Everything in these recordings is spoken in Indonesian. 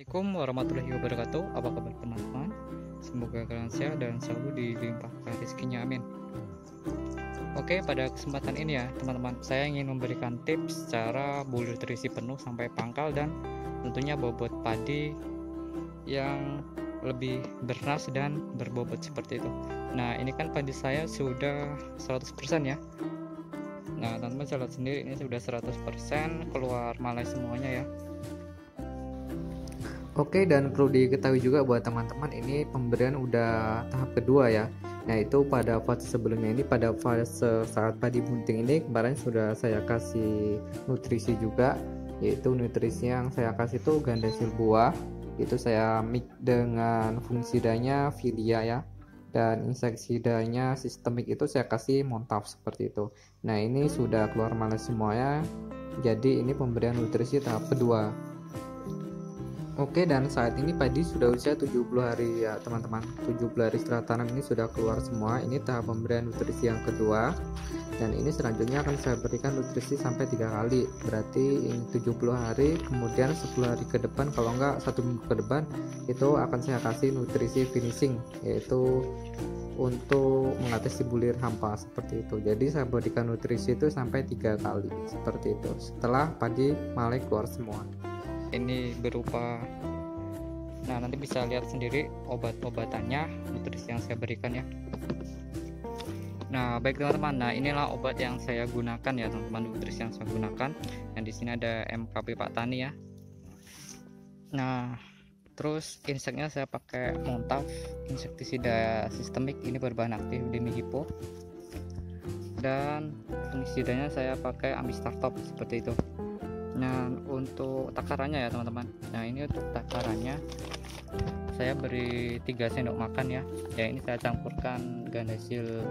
Assalamualaikum warahmatullahi wabarakatuh. Apa kabar teman-teman? Semoga kalian sehat dan selalu dilimpahkan rezekinya, amin. Oke, pada kesempatan ini ya teman-teman, saya ingin memberikan tips cara bulir terisi penuh sampai pangkal dan tentunya bobot padi yang lebih bernas dan berbobot seperti itu. Nah, ini kan padi saya sudah 100% ya. Nah, teman-teman bisa lihat sendiri, ini sudah 100% keluar malai semuanya ya. Oke, dan perlu diketahui juga buat teman-teman, ini pemberian udah tahap kedua ya. Nah, itu pada fase sebelumnya, ini pada fase saat padi bunting ini kemarin sudah saya kasih nutrisi juga, yaitu nutrisi yang saya kasih itu gandasil buah, itu saya mix dengan fungisidanya Filia ya, dan inseksidanya sistemik itu saya kasih Montaf seperti itu. Nah, ini sudah keluar mana semuanya, jadi ini pemberian nutrisi tahap kedua. Oke, dan saat ini padi sudah usia 70 hari ya teman-teman. 70 hari setelah tanam ini sudah keluar semua. Ini tahap pemberian nutrisi yang kedua. Dan ini selanjutnya akan saya berikan nutrisi sampai 3 kali. Berarti ini 70 hari, kemudian 10 hari ke depan, kalau enggak 1 minggu ke depan, itu akan saya kasih nutrisi finishing, yaitu untuk mengatasi bulir hampa seperti itu. Jadi saya berikan nutrisi itu sampai 3 kali seperti itu. Setelah padi mulai keluar semua. Ini berupa, nah nanti bisa lihat sendiri obat-obatannya, nutrisi yang saya berikan ya. Nah baik teman-teman, nah inilah obat yang saya gunakan ya teman-teman, nutrisi yang saya gunakan. Yang di sini ada MKP Pak Tani ya. Nah terus inseknya saya pakai Montaf insektisida sistemik, ini berbahan aktif Dimigipo, dan fungisidanya saya pakai Amistartop seperti itu. Nah untuk takarannya ya teman-teman, nah ini untuk takarannya saya beri 3 sendok makan ya. Ya ini saya campurkan gandasil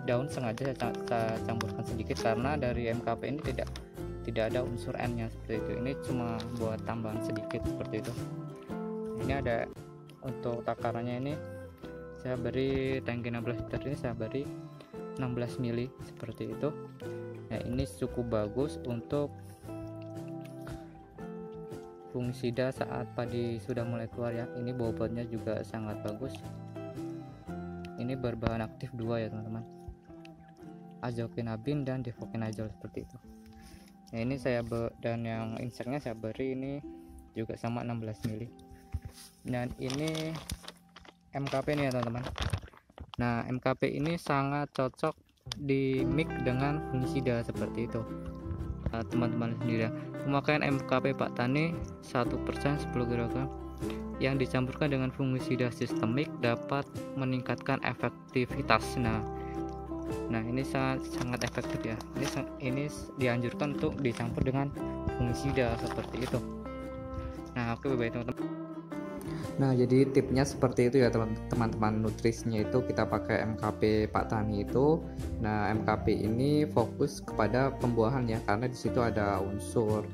daun, sengaja saya campurkan sedikit karena dari MKP ini tidak ada unsur N nya seperti itu. Ini cuma buat tambahan sedikit seperti itu. Ini ada untuk takarannya, ini saya beri tangki 16 liter, ini saya beri 16 mili seperti itu. Nah ini cukup bagus untuk fungisida saat padi sudah mulai keluar ya. Ini bobotnya juga sangat bagus. Ini berbahan aktif 2 ya teman-teman, azokinabin dan defokinazol seperti itu. Nah ini saya dan yang inseknya saya beri ini juga sama 16 mili. Dan ini MKP ini ya teman-teman. Nah MKP ini sangat cocok di mix dengan fungisida seperti itu. Teman-teman sendiri ya, pemakaian MKP Pak Tani 1% 10 kg yang dicampurkan dengan fungisida sistemik dapat meningkatkan efektivitas. Nah ini sangat efektif ya. Ini dianjurkan untuk dicampur dengan fungisida seperti itu. Nah oke, baik teman-teman. Nah, jadi tipnya seperti itu ya teman-teman. Nutrisinya itu kita pakai MKP Pak Tani itu. Nah, MKP ini fokus kepada pembuahan ya, karena di situ ada unsur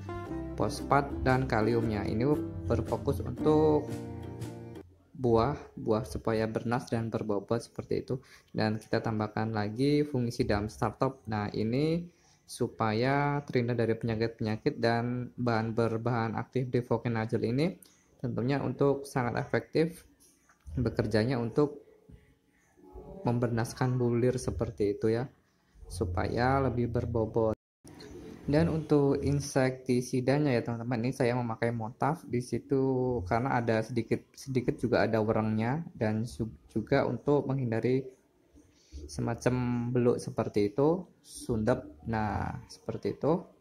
fosfat dan kaliumnya. Ini berfokus untuk buah supaya bernas dan berbobot seperti itu. Dan kita tambahkan lagi fungisida Amistartop. Nah, ini supaya terhindar dari penyakit-penyakit, dan bahan berbahan aktif defokinazol ini tentunya untuk sangat efektif bekerjanya untuk membernaskan bulir seperti itu ya, supaya lebih berbobot. Dan untuk insektisidanya ya teman-teman, ini saya memakai Montaf di situ karena ada sedikit juga ada werengnya, dan juga untuk menghindari semacam beluk seperti itu, sundep. Nah seperti itu.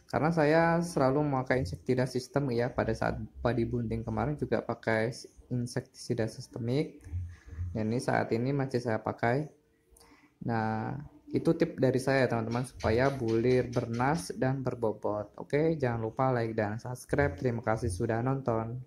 Karena saya selalu memakai insektisida sistem ya, pada saat padi bunting kemarin juga pakai insektisida sistemik, dan ini saat ini masih saya pakai. Nah itu tip dari saya teman-teman, supaya bulir bernas dan berbobot. Oke, jangan lupa like dan subscribe. Terima kasih sudah nonton.